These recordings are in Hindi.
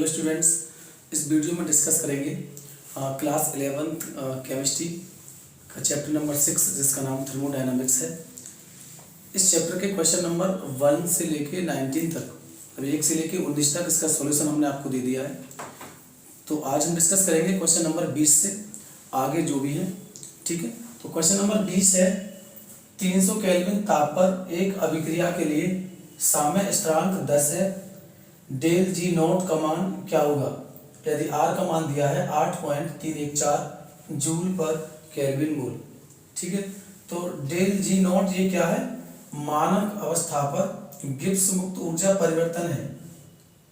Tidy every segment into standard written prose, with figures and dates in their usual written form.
हेलो स्टूडेंट्स, इस वीडियो में डिस्कस करेंगे क्लास 11th केमिस्ट्री का चैप्टर नंबर 6 जिसका नाम थर्मोडायनामिक्स है। इस चैप्टर के क्वेश्चन नंबर 1 से लेके 19 तक, अभी 1 से लेके 19 तक इसका सॉल्यूशन हमने आपको दे दिया है। तो आज हम डिस्कस करेंगे क्वेश्चन नंबर 20 से आगे जो भी है, ठीक है। तो क्वेश्चन नंबर 20 है, 300 केल्विन ताप पर एक अभिक्रिया के लिए साम्य स्थिरांक 10 है, डेल जी नॉट का मान क्या होगा यदि आर का मान दिया है 8.314 जूल पर केल्विन मोल, ठीक है। तो डेल जी नॉट ये क्या है, मानक अवस्था पर गिब्स मुक्त ऊर्जा परिवर्तन है,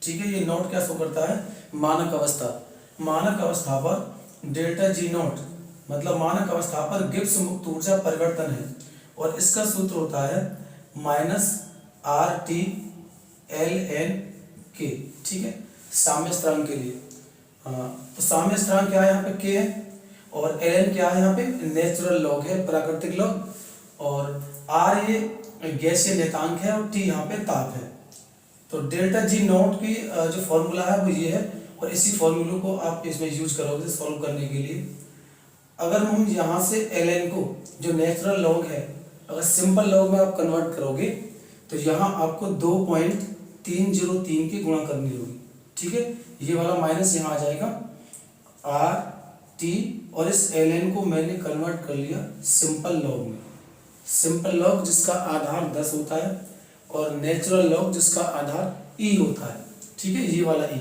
ठीक है। ये नॉट क्या शो करता है, मानक अवस्था। मानक अवस्था पर डेल्टा जी नॉट मतलब मानक अवस्था पर गिब्स मुक्त ऊर्जा परिवर्तन है, और इसका सूत्र होता है -RT/ln के, ठीक है, साम्य स्थिरांक के लिए। तो साम्य स्थिरांक क्या है, यहाँ पे के है, और ln क्या है, यहाँ पे नेचुरल लॉग है, प्राकृतिक लॉग, और r ये गैसीय नेतांक है, और t यहाँ पे ताप है। तो डेल्टा जी नॉट की जो फॉर्मूला है वो ये है, और इसी फॉर्मूले को आप इसमें यूज करोगे सॉल्व करने के लिए। अगर हम यहाँ से ln को जो नेचुरल लॉग है अगर सिंपल लॉग में आप कन्वर्ट करोगे तो यहाँ आपको 2.303 की गुणा करनी होगी, ठीक है। ये वाला माइनस यहाँ आ जाएगा RT, और इस ln को मैंने कन्वर्ट कर लिया सिंपल लॉग में। सिंपल लॉग जिसका आधार 10 होता है, और नेचुरल लॉग जिसका आधार e होता है, ठीक है, ये वाला e।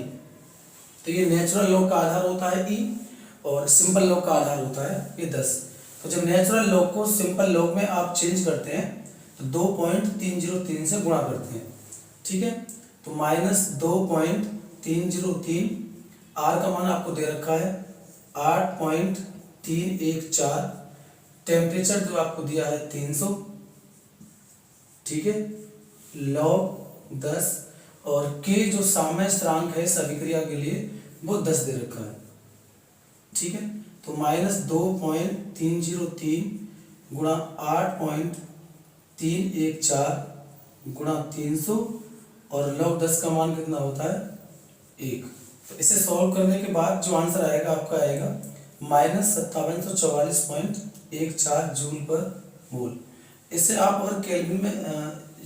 तो ये नेचुरल लॉग का आधार होता है e, और सिंपल लॉग का आधार होता है ये 10। तो जब नेचुरल लॉग को सिंपल लॉग में आप चेंज करते हैं तो 2.303 से गुणा करते हैं, ठीक है। तो -2.303, आर का मान आपको दे रखा है 8.314, टेम्परेचर जो आपको दिया है 300, ठीक है, लॉग 10, और के जो साम्य स्थिरांक है इस अभिक्रिया के लिए वो 10 दे रखा है, ठीक है। तो -2.303 गुणा 8.314 गुणा 300, और लॉग 10 का मान कितना होता है 1। तो इसे सॉल्व करने के बाद जो आंसर आएगा आपका आएगा -5744.14 जूल पर मोल। इसे आप अगर केल्विन में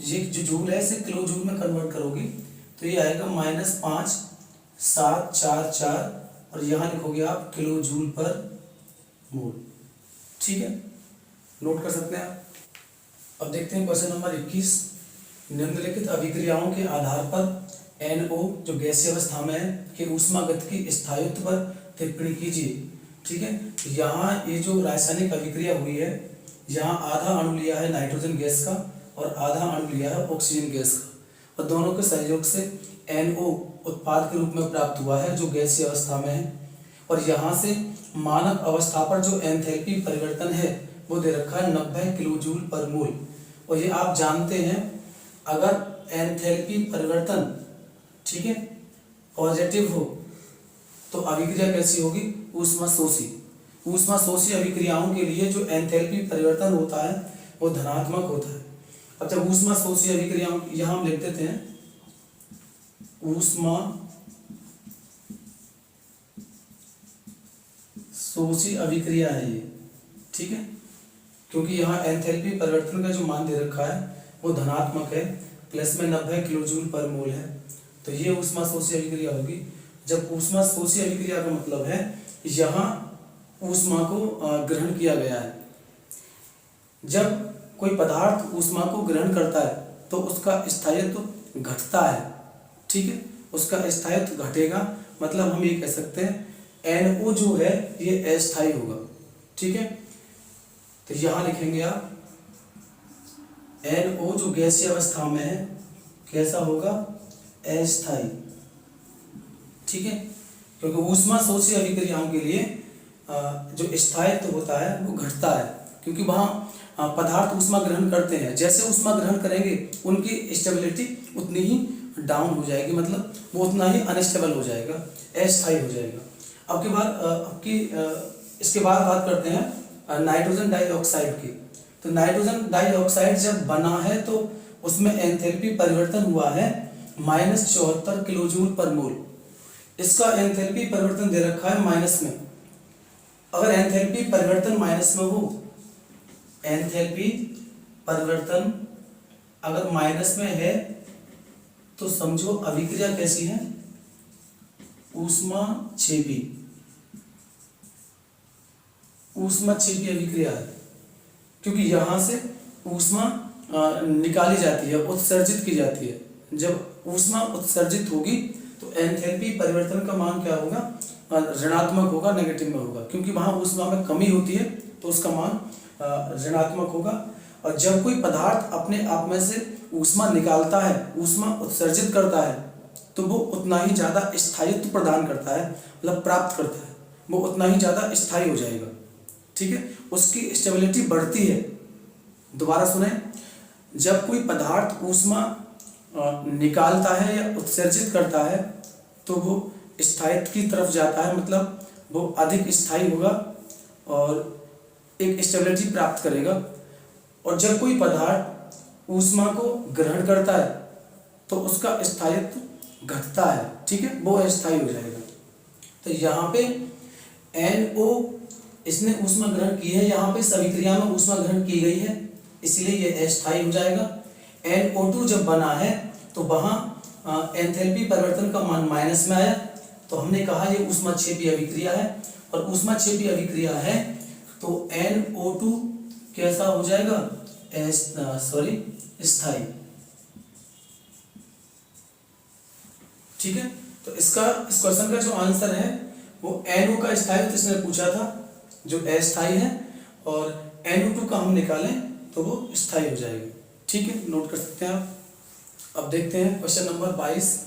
ये जो जूल है इसे किलो जूल में कन्वर्ट करोगे तो ये आएगा -5744, और यहाँ लिखोगे आप किलो जूल पर मोल, ठीक है, नोट कर सकते हैं आप। अब देखते हैं क्वेश्चन नंबर 21, निम्नलिखित अभिक्रियाओं के आधार पर NO जो गैसीय अवस्था में है कि ऊष्मागतिकी स्थायित्व पर टिप्पणी कीजिए, ठीक है। यहाँ ये जो रासायनिक अभिक्रिया हुई है, यहाँ आधा अणु लिया है नाइट्रोजन गैस का और आधा अणु लिया है ऑक्सीजन गैस का, और दोनों के सहयोग से NO उत्पाद के रूप में प्राप्त हुआ है जो गैसीय अवस्था में है। और यहाँ से मानक अवस्था पर जो एंथैल्पी परिवर्तन है वो दे रखा है 90 किलो जूल पर मोल। और ये आप जानते हैं अगर एंथैल्पी परिवर्तन, ठीक है, पॉजिटिव हो तो अभिक्रिया कैसी होगी, ऊष्माशोषी। ऊष्माशोषी अभिक्रियाओं के लिए जो एंथैल्पी परिवर्तन होता है वो धनात्मक होता है। अब जब ऊष्माशोषी अभिक्रियाओं यहाँ हम लिख देते हैं ऊष्माशोषी अभिक्रिया है ये, ठीक है, क्योंकि यहाँ एंथैल्पी परिवर्तन का जो मान दे रखा है वो धनात्मक है, प्लस में 90 किलो जूल पर मोल है। तो ये ऊष्माशोषी अभिक्रिया होगी। जब ऊष्माशोषी अभिक्रिया का मतलब है यहाँ ऊष्मा को ग्रहण किया गया है। जब कोई पदार्थ ऊष्मा को ग्रहण करता है तो उसका स्थायित्व घटता है, ठीक है, उसका स्थायित्व घटेगा, मतलब हम ये कह सकते हैं NO जो है ये अस्थायी होगा, ठीक है। तो यहाँ लिखेंगे आप NO जो गैसीय अवस्था में है कैसा होगा, अस्थायी, ठीक है, क्योंकि ऊष्माशोषी अभिक्रियाओं के लिए जो स्थायित्व होता है वो घटता है, क्योंकि वहाँ पदार्थ ऊष्मा ग्रहण करते हैं, जैसे ऊष्मा ग्रहण करेंगे उनकी स्टेबिलिटी उतनी ही डाउन हो जाएगी, मतलब वो उतना ही अनस्टेबल हो जाएगा, अस्थायी हो जाएगा। इसके बाद बात करते हैं नाइट्रोजन डाइऑक्साइड की। तो नाइट्रोजन डाइऑक्साइड जब बना है तो उसमें एंथैल्पी परिवर्तन हुआ है -74 किलो जूल पर मोल। इसका एंथैल्पी परिवर्तन दे रखा है माइनस में। अगर एंथैल्पी परिवर्तन माइनस में हो, एंथैल्पी परिवर्तन अगर माइनस में है तो समझो अभिक्रिया कैसी है, ऊष्माक्षेपी अभिक्रिया है, क्योंकि यहां से ऊष्मा निकाली जाती है, उत्सर्जित की जाती है। जब ऊष्मा उत्सर्जित होगी तो एंथैल्पी परिवर्तन का मान क्या होगा, ऋणात्मक होगा, नेगेटिव में होगा, क्योंकि वहां ऊष्मा में कमी होती है तो उसका मान ऋणात्मक होगा। और जब कोई पदार्थ अपने आप में से ऊष्मा निकालता है, ऊष्मा उत्सर्जित करता है, तो वो उतना ही ज़्यादा स्थायित्व प्रदान करता है, मतलब प्राप्त करता है, वो उतना ही ज़्यादा स्थायी हो जाएगा। ठीक है, उसकी स्टेबिलिटी बढ़ती है। दोबारा सुने, जब कोई पदार्थ ऊष्मा निकालता है या उत्सर्जित करता है तो वो स्थायित्व की तरफ जाता है, मतलब वो अधिक स्थायी होगा और एक स्टेबिलिटी प्राप्त करेगा। और जब कोई पदार्थ ऊष्मा को ग्रहण करता है तो उसका स्थायित्व घटता है। ठीक है, वो अस्थायी हो जाएगा। तो यहाँ पे NO इसने ऊष्मा ग्रहण की है, यहाँ पे इस अभिक्रिया में ऊष्मा ग्रहण की गई है, इसलिए ये अस्थायी हो जाएगा। NO2 जब बना है तो वहाँ एंथैल्पी परिवर्तन का मान माइनस में आया, तो हमने कहा ये ऊष्माक्षेपी अभिक्रिया है। और ऊष्माक्षेपी अभिक्रिया है तो NO2 कैसा हो जाएगा, स्थायी। ठीक है, तो इस क्वेश्चन का जो आंसर है वो NO का स्थायित्व इसने पूछा था जो अस्थायी है, और NO2 का हम निकालें तो वो स्थायी हो जाएगा। ठीक है, नोट कर सकते हैं आप। अब देखते हैं क्वेश्चन नंबर 22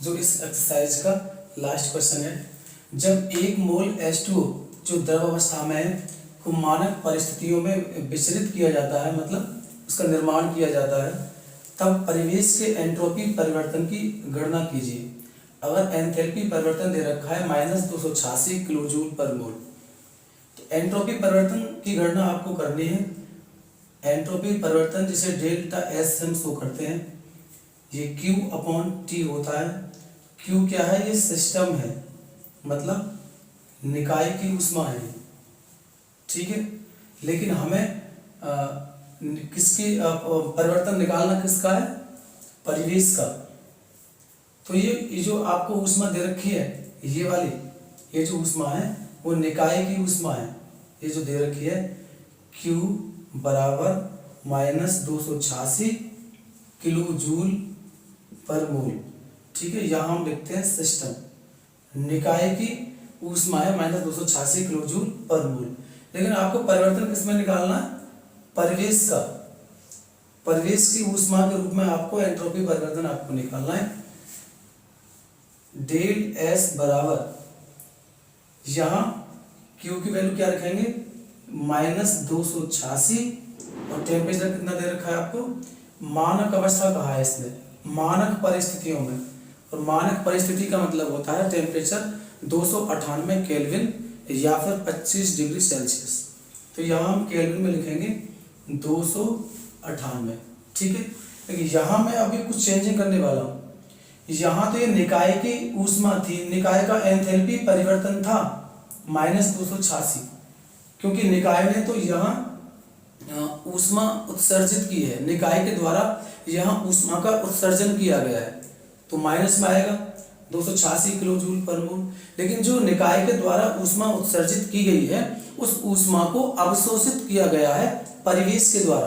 जो इस एक्सरसाइज का लास्ट क्वेश्चन है। जब 1 मोल H2O जो द्रव अवस्था में है को मानक परिस्थितियों में विचलित किया जाता है, मतलब उसका निर्माण किया जाता है, तब परिवेश के एंट्रोपी परिवर्तन की गणना कीजिए। अगर एंथैल्पी परिवर्तन दे रखा है -286 किलो जूल पर मोल, तो एंट्रोपी परिवर्तन की गणना आपको करनी है। एंट्रोपी परिवर्तन जिसे डेल्टा S हम शो करते हैं, ये Q/T होता है। Q क्या है, ये सिस्टम है, मतलब निकाय की ऊष्मा है। ठीक है, लेकिन हमें किसकी परिवर्तन निकालना किसका है, परिवेश का। तो ये जो आपको ऊष्मा दे रखी है, ये वाली, ये जो ऊष्मा है वो निकाय की ऊष्मा है। ये जो दे रखी है Q बराबर -286 किलो जूल पर मोल। ठीक है, यहाँ हम लिखते हैं सिस्टम, निकाय की ऊष्मा है -286 किलो जूल पर मोल। लेकिन आपको परिवर्तन किसमें निकालना है, परिवेश का। परिवेश की ऊष्मा के रूप में आपको एंट्रोपी परिवर्तन आपको निकालना है। डेल S बराबर, यहाँ Q की वैल्यू क्या रखेंगे, -286, और टेम्परेचर कितना दे रखा है आपको, मानक अवस्था कहा है इसने, मानक परिस्थितियों में। और मानक परिस्थिति का मतलब होता है टेम्परेचर 298 केल्विन या फिर 25 डिग्री सेल्सियस। तो यहाँ हम केल्विन में लिखेंगे 298। ठीक है, लेकिन यहाँ मैं अभी कुछ चेंजिंग करने वाला हूँ। यहाँ तो ये निकाय की ऊष्मा थी, निकाय का एंथैल्पी परिवर्तन था -286, क्योंकि निकाय ने तो यहाँ ऊष्मा उत्सर्जित की है, निकाय के द्वारा यहाँ ऊष्मा का उत्सर्जन किया गया है, तो माइनस में आएगा 286 किलो जूल पर मोल। लेकिन जो निकाय के द्वारा ऊष्मा उत्सर्जित की गई है, उस ऊष्मा को अवशोषित किया गया है परिवेश के द्वारा,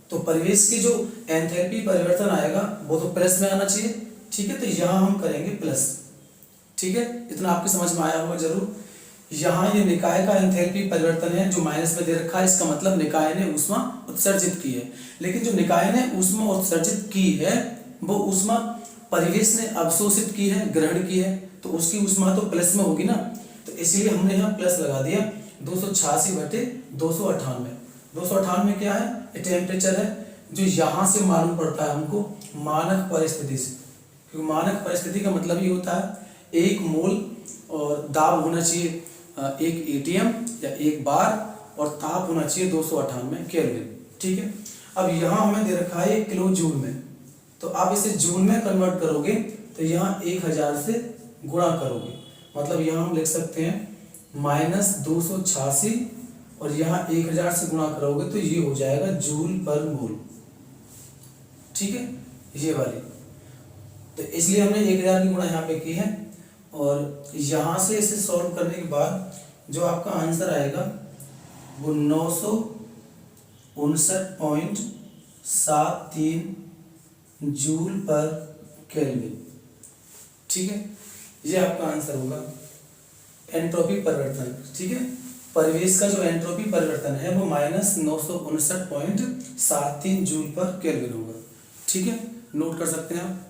तो परिवेश की जो एंथैल्पी परिवर्तन आएगा वो तो प्लस में आना चाहिए। ठीक है, तो यहाँ हम करेंगे प्लस। ठीक है, इतना आपके समझ में आया होगा जरूर। यहाँ ये निकाय का एंथैल्पी परिवर्तन है जो माइनस में दे रखा है, इसका मतलब निकाय ने ऊष्मा उत्सर्जित की है। लेकिन जो निकाय ने ऊष्मा उत्सर्जित की है वो ऊष्मा परिवेश ने अवशोषित की है, ग्रहण की है, तो उसकी ऊष्मा तो प्लस में होगी ना, तो इसलिए हमने यहाँ प्लस लगा दिया। 286/298। 298 क्या है, टेम्परेचर है, जो यहाँ से मालूम पड़ता है हमको मानक परिस्थिति से, क्योंकि मानक परिस्थिति का मतलब ये होता है 1 मोल और दाब होना चाहिए 1 ATM या 1 बार, और ताप होना चाहिए 298 केल्विन। ठीक है, अब यहाँ हमें दे रखा है किलो जूल में, तो आप इसे जूल में कन्वर्ट करोगे तो यहाँ 1000 से गुणा करोगे, मतलब यहाँ हम लिख सकते हैं -286 और यहाँ 1000 से गुणा करोगे तो ये हो जाएगा जूल पर मोल। ठीक है, ये वाली। तो इसलिए हमने 1000 की गुणा यहाँ पे की है और यहाँ से इसे सॉल्व करने के बाद जो आपका आंसर आएगा वो 959.73 जूल पर केल्विन। ठीक है, ये आपका आंसर होगा एंट्रोपी परिवर्तन। ठीक है, परिवेश का जो एंट्रोपी परिवर्तन है वो -959.73 जूल पर केल्विन होगा। ठीक है, नोट कर सकते हैं आप।